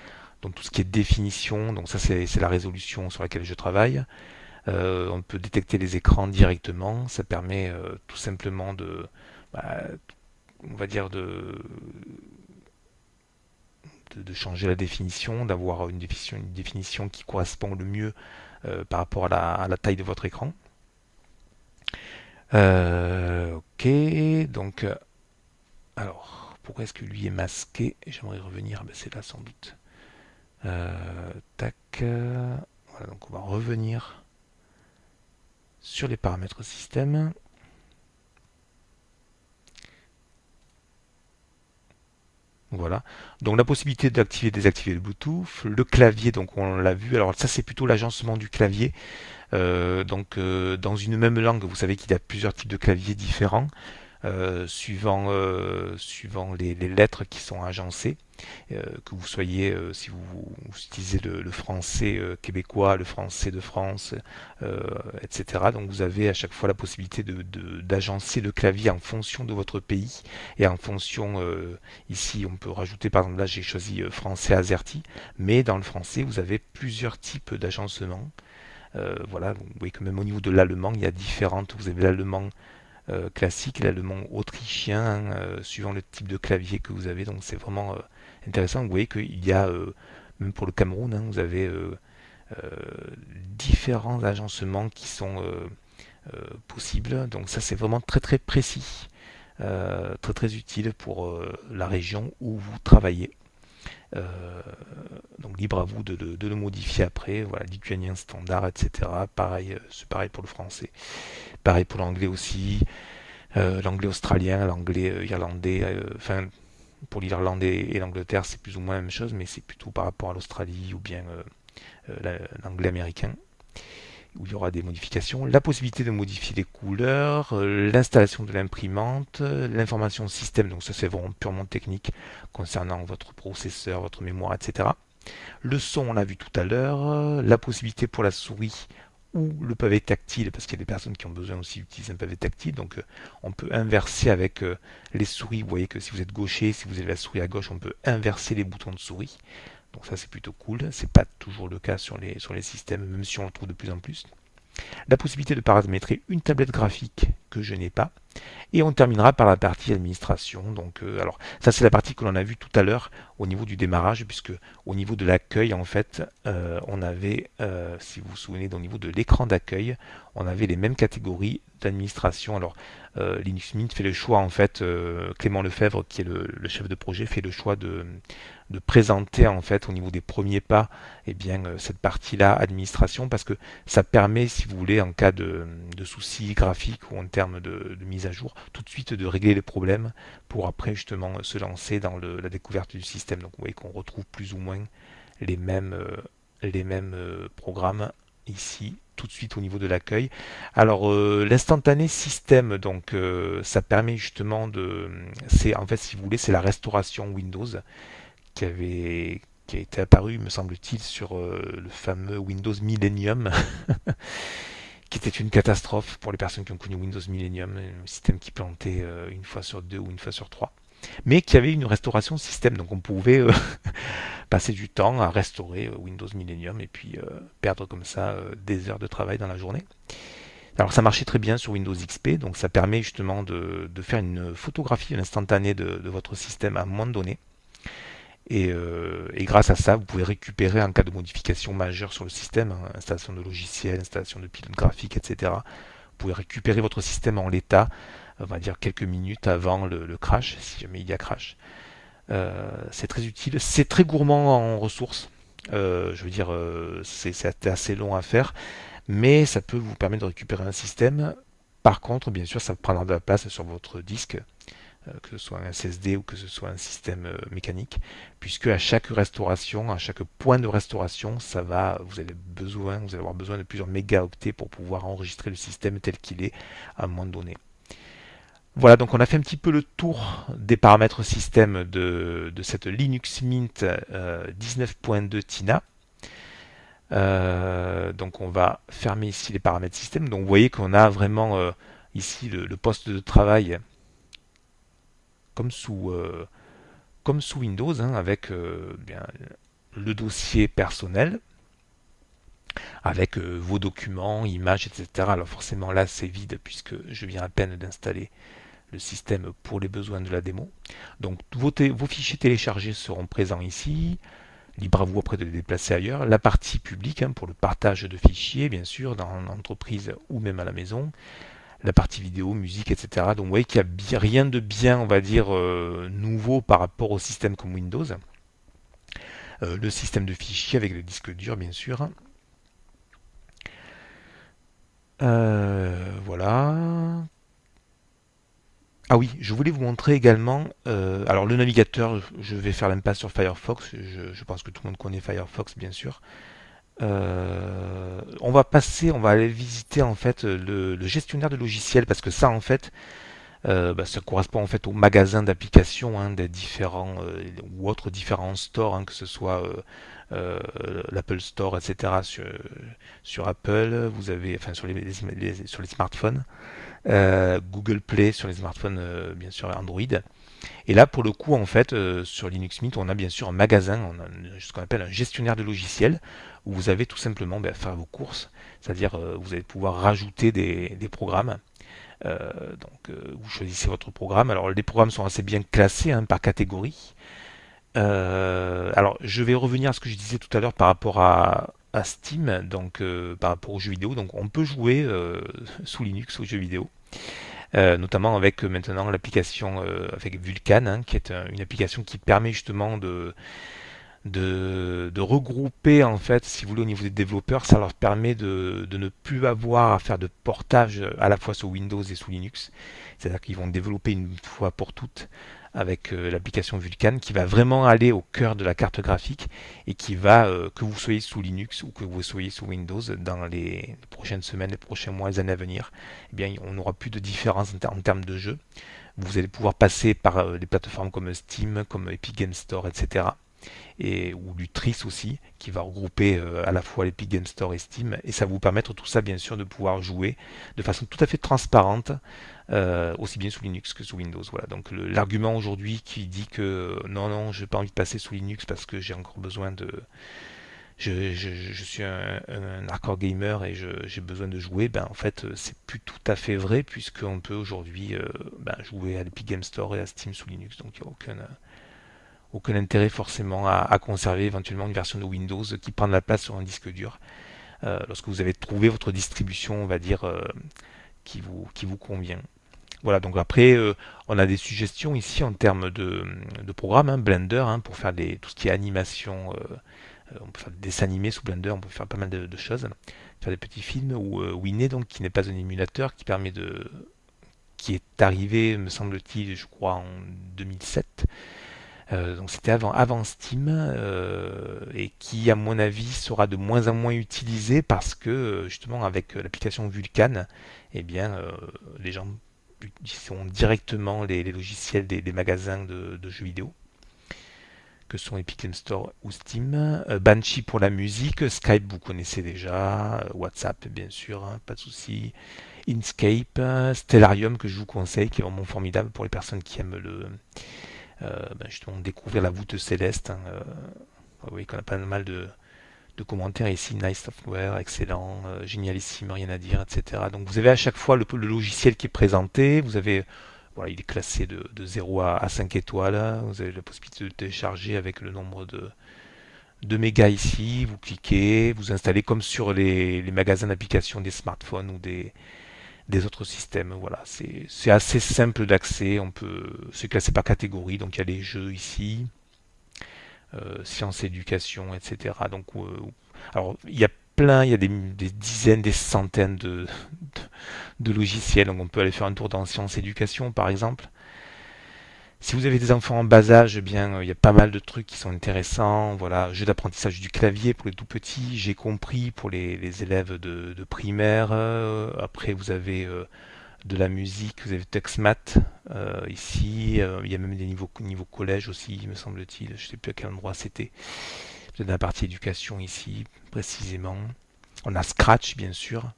S1: Donc tout ce qui est définition, donc ça c'est la résolution sur laquelle je travaille. On peut détecter les écrans directement. Ça permet tout simplement bah, on va dire de changer la définition, d'avoir une définition qui correspond le mieux par rapport à la taille de votre écran. Ok, donc alors pourquoi est-ce que lui est masqué? J'aimerais revenir, c'est là sans doute. Tac, voilà, donc on va revenir sur les paramètres système. Voilà. Donc la possibilité d'activer et désactiver le Bluetooth, le clavier, donc on l'a vu. Alors ça c'est plutôt l'agencement du clavier. Dans une même langue, vous savez qu'il y a plusieurs types de claviers différents, suivant les lettres qui sont agencées. Que vous soyez, si vous utilisez le français québécois, le français de France, euh, etc. Donc vous avez à chaque fois la possibilité d'agencer le clavier en fonction de votre pays et en fonction, ici on peut rajouter, par exemple là j'ai choisi français AZERTY, mais dans le français vous avez plusieurs types d'agencement. Voilà, vous voyez que même au niveau de l'allemand, il y a différentes. Vous avez l'allemand classique, l'allemand autrichien, suivant le type de clavier que vous avez. Donc c'est vraiment intéressant. Vous voyez qu'il y a, même pour le Cameroun, hein, vous avez euh, différents agencements qui sont possibles. Donc ça c'est vraiment très très précis, très très utile pour la région où vous travaillez. Euh, donc libre à vous de le modifier après. Voilà, lituanien standard, etc. Pareil, c'est pareil pour le français. Pareil pour l'anglais aussi. L'anglais australien, l'anglais irlandais. Enfin, pour l'Irlandais et l'Angleterre, c'est plus ou moins la même chose, mais c'est plutôt par rapport à l'Australie ou bien l'anglais américain, où il y aura des modifications. La possibilité de modifier les couleurs, l'installation de l'imprimante, l'information système, donc ça c'est vraiment purement technique concernant votre processeur, votre mémoire, etc. Le son, on l'a vu tout à l'heure, la possibilité pour la souris ou le pavé tactile, parce qu'il y a des personnes qui ont besoin aussi d'utiliser un pavé tactile, donc on peut inverser avec les souris. Vous voyez que si vous êtes gaucher, si vous avez la souris à gauche, on peut inverser les boutons de souris. Donc ça c'est plutôt cool, c'est pas toujours le cas sur les systèmes, même si on le trouve de plus en plus. La possibilité de paramétrer une tablette graphique que je n'ai pas, et on terminera par la partie administration. Donc, alors, ça c'est la partie que l'on a vue tout à l'heure au niveau du démarrage, puisque au niveau de l'accueil, en fait, on avait, si vous vous souvenez, au niveau de l'écran d'accueil, on avait les mêmes catégories d'administration. Alors, Linux Mint fait le choix, en fait, Clément Lefebvre, qui est le chef de projet, fait le choix de présenter, en fait, au niveau des premiers pas, eh bien, cette partie-là, administration, parce que ça permet, si vous voulez, en cas de soucis graphiques ou en termes de mise à jour, tout de suite de régler les problèmes pour après justement se lancer dans la découverte du système. Donc vous voyez qu'on retrouve plus ou moins les mêmes programmes ici tout de suite au niveau de l'accueil. Alors l'instantané système, donc ça permet justement c'est en fait si vous voulez c'est la restauration Windows qui a été apparu, me semble-t-il, sur le fameux Windows Millennium, qui était une catastrophe pour les personnes qui ont connu Windows Millennium, un système qui plantait une fois sur deux ou une fois sur trois, mais qui avait une restauration système, donc on pouvait passer du temps à restaurer Windows Millennium et puis perdre comme ça des heures de travail dans la journée. Alors ça marchait très bien sur Windows XP, donc ça permet justement de faire une photographie instantanée de votre système à un moment donné. Et grâce à ça, vous pouvez récupérer en cas de modification majeure sur le système, hein, installation de logiciels, installation de pilotes graphiques, etc. Vous pouvez récupérer votre système en l'état, on va dire quelques minutes avant le crash, si jamais il y a crash. C'est très utile, c'est très gourmand en ressources. Je veux dire, c'est assez long à faire, mais ça peut vous permettre de récupérer un système. Par contre, bien sûr, ça prendra de la place sur votre disque, que ce soit un SSD ou que ce soit un système mécanique, puisque à chaque restauration, à chaque point de restauration, vous allez avoir besoin de plusieurs mégaoctets pour pouvoir enregistrer le système tel qu'il est à un moment donné. Voilà, donc on a fait un petit peu le tour des paramètres système de cette Linux Mint 19.2 Tina. Donc on va fermer ici les paramètres système. Donc vous voyez qu'on a vraiment ici le poste de travail comme sous Windows, hein, avec bien, le dossier personnel, avec vos documents, images, etc. Alors forcément là c'est vide puisque je viens à peine d'installer le système pour les besoins de la démo. Donc vos fichiers téléchargés seront présents ici. Libre à vous après de les déplacer ailleurs. La partie publique, hein, pour le partage de fichiers, bien sûr, dans l'entreprise ou même à la maison. La partie vidéo, musique, etc. Donc vous voyez qu'il n'y a rien de bien, on va dire, nouveau par rapport au système comme Windows. Le système de fichiers avec le disque dur, bien sûr. Voilà. Ah oui, je voulais vous montrer également, alors le navigateur, je vais faire l'impasse sur Firefox, je pense que tout le monde connaît Firefox bien sûr. On va aller visiter en fait le gestionnaire de logiciels parce que ça en fait, ça correspond en fait au magasin d'applications hein, des différents ou autres différents stores, hein, que ce soit l'Apple Store, etc. Sur Apple, vous avez, enfin sur sur les smartphones, Google Play sur les smartphones, bien sûr Android. Et là, pour le coup, en fait, sur Linux Mint, on a bien sûr un magasin, on a ce qu'on appelle un gestionnaire de logiciels, où vous avez tout simplement faire vos courses, c'est-à-dire vous allez pouvoir rajouter des programmes. Vous choisissez votre programme. Alors, les programmes sont assez bien classés hein, par catégorie. Alors, je vais revenir à ce que je disais tout à l'heure par rapport à Steam, donc par rapport aux jeux vidéo. Donc, on peut jouer sous Linux aux jeux vidéo. Notamment avec maintenant l'application avec Vulkan, hein, qui est une application qui permet justement de regrouper en fait, si vous voulez, au niveau des développeurs, ça leur permet de ne plus avoir à faire de portage à la fois sur Windows et sous Linux. C'est-à-dire qu'ils vont développer une fois pour toutes avec l'application Vulkan qui va vraiment aller au cœur de la carte graphique et qui va, que vous soyez sous Linux ou que vous soyez sous Windows, dans les prochaines semaines, les prochains mois, les années à venir, eh bien, on n'aura plus de différence en termes de jeu. Vous allez pouvoir passer par des plateformes comme Steam, comme Epic Game Store, etc. Ou Lutris aussi, qui va regrouper à la fois l'Epic Game Store et Steam, et ça va vous permettre tout ça bien sûr de pouvoir jouer de façon tout à fait transparente, aussi bien sous Linux que sous Windows. Voilà. Donc l'argument aujourd'hui qui dit que non, non, je n'ai pas envie de passer sous Linux parce que j'ai encore besoin de... Je suis un hardcore gamer et j'ai besoin de jouer, ben en fait c'est plus tout à fait vrai puisqu'on peut aujourd'hui jouer à l'Epic Game Store et à Steam sous Linux, donc il n'y a aucun intérêt forcément à conserver éventuellement une version de Windows qui prend de la place sur un disque dur lorsque vous avez trouvé votre distribution, on va dire, qui vous convient. Voilà, donc après, on a des suggestions ici en termes de programmes, hein, Blender, hein, pour faire tout ce qui est animation. On peut faire des dessins animés sous Blender, on peut faire pas mal de choses. Faire des petits films, ou Winnet, donc, qui n'est pas un émulateur, qui est arrivé, me semble-t-il, je crois, en 2007. Donc c'était avant Steam et qui, à mon avis, sera de moins en moins utilisé parce que justement avec l'application Vulkan, eh bien, les gens utiliseront directement les logiciels des magasins de jeux vidéo que sont Epic Game Store ou Steam. Banshee pour la musique, Skype vous connaissez déjà, WhatsApp bien sûr, hein, pas de souci. Inkscape, Stellarium que je vous conseille, qui est vraiment formidable pour les personnes qui aiment justement découvrir la voûte céleste. Hein, vous voyez qu'on a pas mal de commentaires ici. Nice software, excellent, génialissime, rien à dire, etc. Donc vous avez à chaque fois le logiciel qui est présenté. Vous avez, voilà, il est classé de 0 à 5 étoiles. Vous avez la possibilité de télécharger avec le nombre de mégas ici. Vous cliquez, vous installez comme sur les magasins d'applications des smartphones ou des autres systèmes. Voilà, c'est assez simple d'accès. On peut se classer par catégorie. Donc il y a les jeux ici, sciences, éducation, etc. Donc, alors il y a plein, il y a des dizaines, des centaines de logiciels. Donc on peut aller faire un tour dans sciences, éducation par exemple. Si vous avez des enfants en bas âge, eh bien, il y a pas mal de trucs qui sont intéressants. Voilà, jeu d'apprentissage du clavier pour les tout petits, j'ai compris pour les élèves de primaire. Après, vous avez de la musique, vous avez TextMat ici. Il y a même des niveaux collège aussi, me semble-t-il. Je ne sais plus à quel endroit c'était. Peut-être dans la partie éducation ici, précisément. On a Scratch, bien sûr.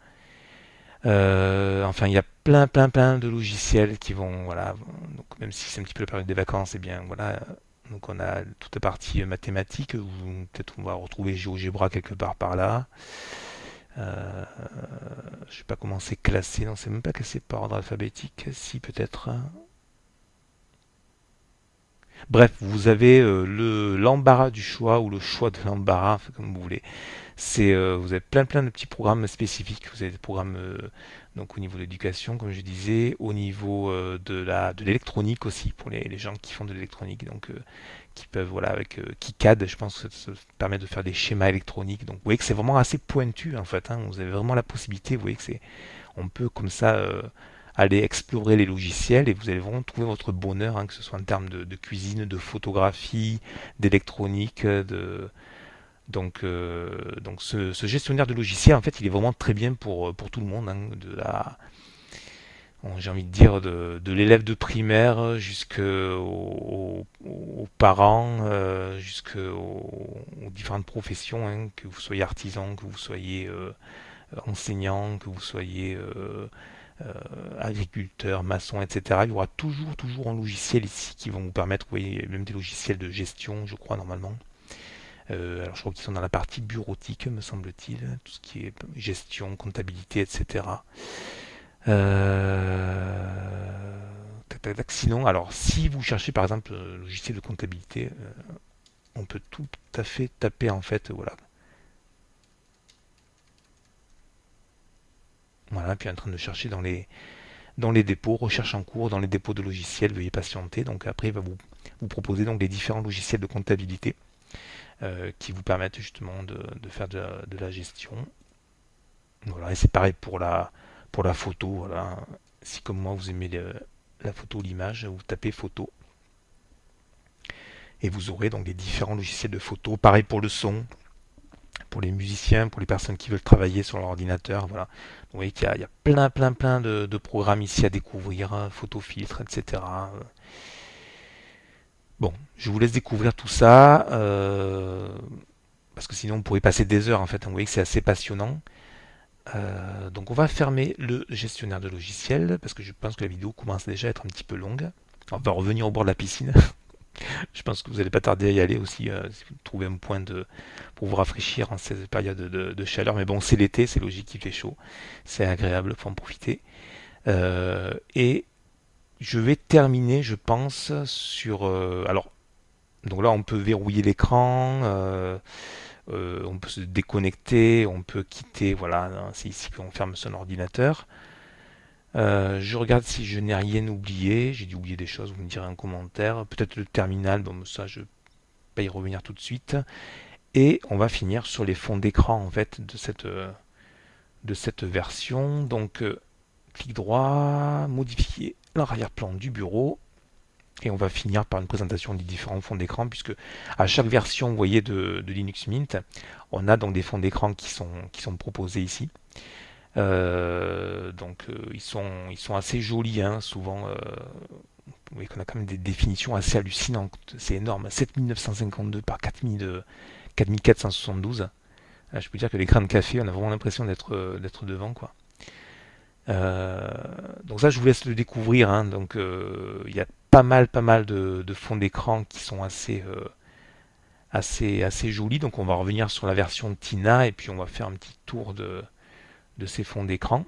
S1: Enfin, il y a plein de logiciels qui vont, voilà. Donc, même si c'est un petit peu la période des vacances, eh bien, voilà. Donc, on a toute la partie mathématique où peut-être on va retrouver GeoGebra quelque part par là. Euh, je sais pas comment c'est classé. Non, c'est même pas classé par ordre alphabétique. Si, peut-être. Bref, vous avez l'embarras du choix ou le choix de l'embarras, enfin, comme vous voulez. Vous avez plein de petits programmes spécifiques. Vous avez des programmes donc au niveau de l'éducation, comme je disais, au niveau de l'électronique aussi pour les gens qui font de l'électronique, donc qui peuvent voilà avec KiCad, je pense que ça permet de faire des schémas électroniques. Donc vous voyez que c'est vraiment assez pointu en fait. Hein. Vous avez vraiment la possibilité. Vous voyez que on peut comme ça allez explorer les logiciels et vous allez vraiment trouver votre bonheur, hein, que ce soit en termes de cuisine, de photographie, d'électronique, donc ce gestionnaire de logiciels, en fait, il est vraiment très bien pour tout le monde, hein, j'ai envie de dire de l'élève de primaire jusqu'aux parents, jusqu'aux différentes professions, hein, que vous soyez artisan, que vous soyez enseignant, que vous soyez euh, agriculteur, maçon, etc. Il y aura toujours un logiciel ici qui vont vous permettre, vous voyez, même des logiciels de gestion, je crois, normalement. Alors je crois qu'ils sont dans la partie bureautique, me semble-t-il, tout ce qui est gestion, comptabilité, etc. Tac, tac, tac. Sinon, alors si vous cherchez par exemple un logiciel de comptabilité, on peut tout à fait taper en fait, voilà. Voilà, puis en train de chercher dans les dépôts, recherche en cours, dans les dépôts de logiciels, veuillez patienter. Donc après, il va vous proposer donc les différents logiciels de comptabilité qui vous permettent justement de faire de la gestion. Voilà, et c'est pareil pour la photo. Voilà. Si comme moi vous aimez la photo ou l'image, vous tapez photo et vous aurez donc les différents logiciels de photo. Pareil pour le son, pour les musiciens, pour les personnes qui veulent travailler sur leur ordinateur. Voilà. Vous voyez qu'il y a plein de programmes ici à découvrir, hein, photofiltres, etc. Bon, je vous laisse découvrir tout ça, parce que sinon on pourrait passer des heures en fait. Vous voyez que c'est assez passionnant. Donc on va fermer le gestionnaire de logiciels, parce que je pense que la vidéo commence déjà à être un petit peu longue. On va revenir au bord de la piscine. Je pense que vous n'allez pas tarder à y aller aussi, si vous trouvez un point pour vous rafraîchir en cette période de chaleur. Mais bon, c'est l'été, c'est logique qu'il fait chaud. C'est agréable, faut en profiter. Et je vais terminer, je pense, sur... alors, donc là, on peut verrouiller l'écran, on peut se déconnecter, on peut quitter, voilà, hein, c'est ici qu'on ferme son ordinateur. Je regarde si je n'ai rien oublié. J'ai dû oublier des choses, vous me direz en commentaire. Peut-être le terminal, bon, ça, je vais y revenir tout de suite. Et on va finir sur les fonds d'écran, en fait, de cette version. Donc, clic droit, modifier l'arrière-plan du bureau. Et on va finir par une présentation des différents fonds d'écran, puisque à chaque version, vous voyez, de Linux Mint, on a donc des fonds d'écran qui sont proposés ici. Donc ils sont assez jolis, hein, souvent. Vous voyez qu'on a quand même des définitions assez hallucinantes. C'est énorme. 7952 par 4472. Je peux dire que l'écran de café, on a vraiment l'impression d'être devant, quoi. Donc ça, je vous laisse le découvrir, hein. Donc il y a pas mal de fonds d'écran qui sont assez jolis. Donc on va revenir sur la version Tina et puis on va faire un petit tour de ces fonds d'écran.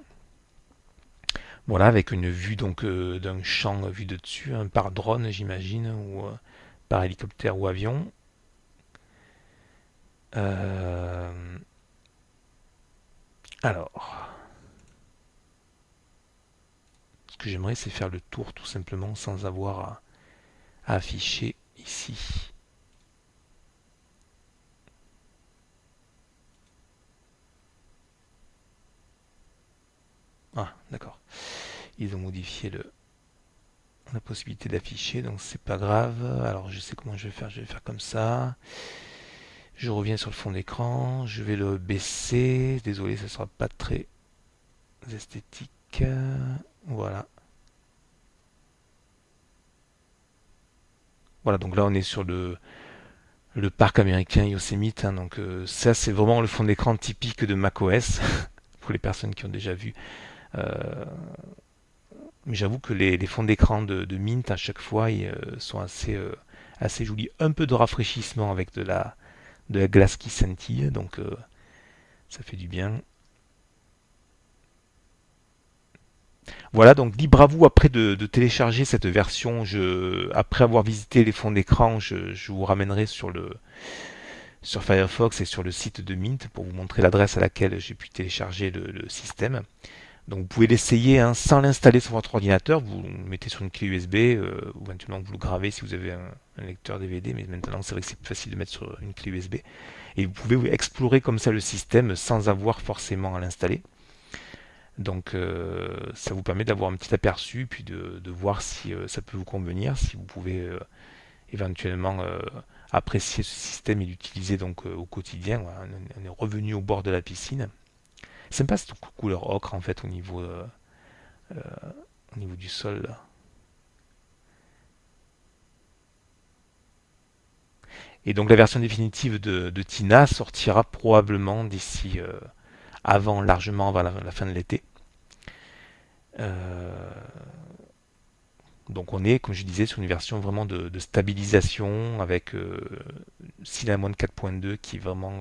S1: Voilà, avec une vue donc d'un champ vu de dessus, hein, par drone j'imagine, ou par hélicoptère ou avion. Euh, alors, ce que j'aimerais c'est faire le tour tout simplement sans avoir à afficher ici. Ah, d'accord. Ils ont modifié la possibilité d'afficher, donc c'est pas grave. Alors je sais comment je vais faire comme ça. Je reviens sur le fond d'écran, je vais le baisser. Désolé, ça sera pas très esthétique. Voilà. Voilà, donc là on est sur le parc américain Yosemite, hein, donc ça c'est vraiment le fond d'écran typique de macOS pour les personnes qui ont déjà vu. Euh, mais j'avoue que les fonds d'écran de Mint à chaque fois sont assez jolis. Un peu de rafraîchissement avec de la glace qui scintille, donc ça fait du bien. Voilà, donc libre à vous après de télécharger cette version. Après avoir visité les fonds d'écran, je vous ramènerai sur Firefox et sur le site de Mint pour vous montrer l'adresse à laquelle j'ai pu télécharger le système. Donc vous pouvez l'essayer, hein, sans l'installer sur votre ordinateur. Vous le mettez sur une clé USB, ou maintenant vous le gravez si vous avez un lecteur DVD, mais maintenant c'est vrai que c'est plus facile de mettre sur une clé USB. Et vous pouvez explorer comme ça le système sans avoir forcément à l'installer. Donc ça vous permet d'avoir un petit aperçu, puis de voir si ça peut vous convenir, si vous pouvez éventuellement apprécier ce système et l'utiliser donc au quotidien. Voilà, on est revenu au bord de la piscine. Sympa cette couleur ocre en fait au niveau du sol là. Et donc la version définitive de Tina sortira probablement d'ici largement avant la fin de l'été. Euh, donc on est, comme je disais, sur une version vraiment de stabilisation avec Cinnamon 4.2 qui est vraiment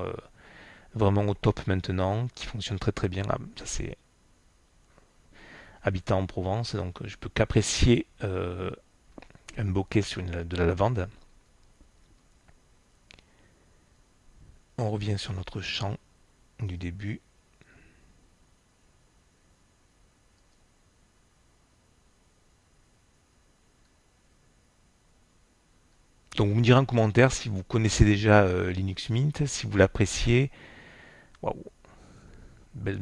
S1: au top maintenant, qui fonctionne très très bien. Ah, ça c'est habitant en Provence, donc je peux qu'apprécier un bokeh sur de la lavande. On revient sur notre champ du début. Donc vous me direz en commentaire si vous connaissez déjà Linux Mint, si vous l'appréciez. Waouh, belle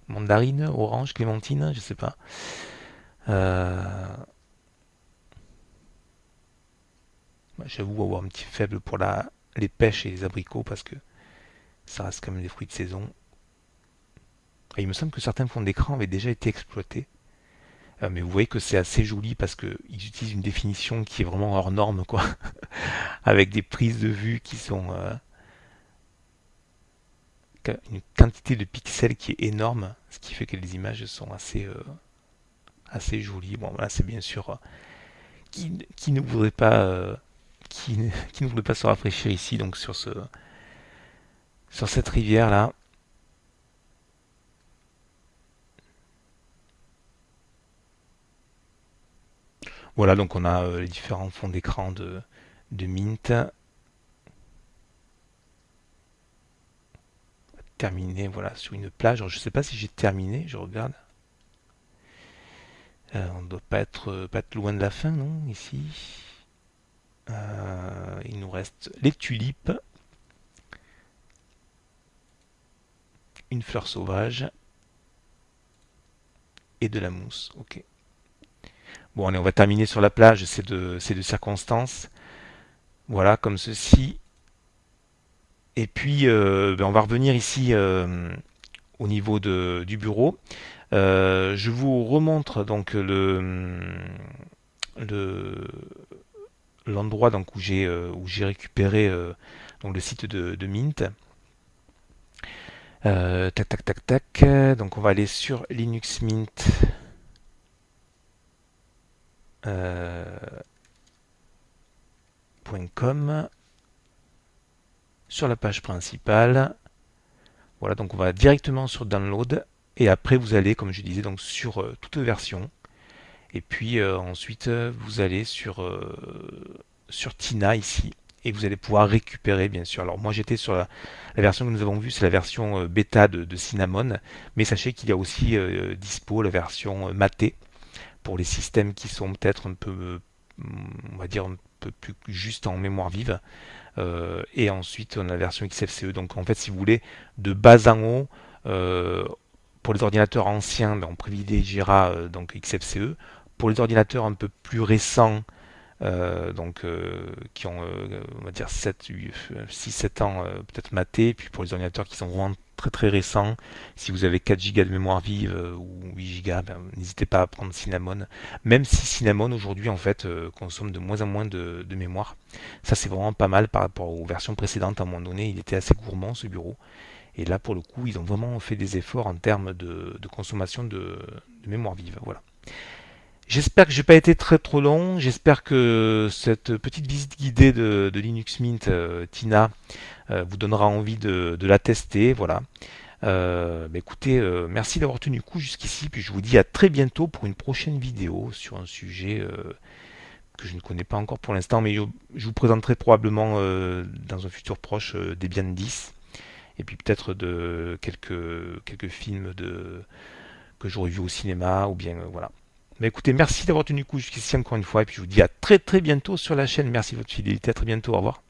S1: mandarine, orange, clémentine, je sais pas. Euh, J'avoue avoir un petit faible pour les pêches et les abricots parce que ça reste quand même des fruits de saison. Et il me semble que certains fonds d'écran avaient déjà été exploités. Mais vous voyez que c'est assez joli parce qu'ils utilisent une définition qui est vraiment hors norme, quoi. Avec des prises de vue qui sont une quantité de pixels qui est énorme, ce qui fait que les images sont assez jolies. Bon, là, c'est bien sûr qui ne voudrait pas qui ne voudrait pas se rafraîchir ici, donc sur cette rivière là. Voilà, donc on a les différents fonds d'écran de Mint. Terminé, voilà, sur une plage. Alors, je sais pas si j'ai terminé, je regarde. On ne doit pas être loin de la fin, non, ici. Il nous reste les tulipes, une fleur sauvage et de la mousse. Ok. Bon, allez, on va terminer sur la plage, c'est de circonstance. Voilà, comme ceci. Et puis, on va revenir ici au niveau du bureau. Je vous remontre donc le- l'endroit donc où j'ai récupéré donc le site de Mint. Tac tac tac tac. Donc on va aller sur Linux Mint. .com sur la page principale. Voilà, donc on va directement sur Download et après vous allez, comme je disais, donc sur toute version. Et puis ensuite vous allez sur Tina ici et vous allez pouvoir récupérer bien sûr. Alors moi j'étais sur la version que nous avons vue, c'est la version bêta de Cinnamon, mais sachez qu'il y a aussi dispo la version Mate pour les systèmes qui sont peut-être un peu, on va dire un peu plus juste en mémoire vive. Et ensuite on a la version XFCE. Donc en fait si vous voulez de bas en haut, pour les ordinateurs anciens, on privilégiera donc XFCE. Pour les ordinateurs un peu plus récents, qui ont on va dire 6-7 ans peut-être maté, puis pour les ordinateurs qui sont vraiment très très récents, si vous avez 4 Go de mémoire vive ou 8 Go, n'hésitez pas à prendre Cinnamon, même si Cinnamon aujourd'hui en fait consomme de moins en moins de mémoire. Ça c'est vraiment pas mal par rapport aux versions précédentes. À un moment donné il était assez gourmand ce bureau, et là pour le coup ils ont vraiment fait des efforts en termes de consommation de mémoire vive. Voilà. J'espère que j'ai pas été très trop long. J'espère que cette petite visite guidée de Linux Mint, Tina, vous donnera envie de la tester. Voilà. Écoutez, merci d'avoir tenu le coup jusqu'ici. Puis je vous dis à très bientôt pour une prochaine vidéo sur un sujet que je ne connais pas encore pour l'instant, mais je vous présenterai probablement dans un futur proche Debian 10 et puis peut-être de quelques films que j'aurais vus au cinéma ou bien voilà. Mais écoutez, merci d'avoir tenu le coup jusqu'ici encore une fois, et puis je vous dis à très très bientôt sur la chaîne. Merci de votre fidélité, à très bientôt, au revoir.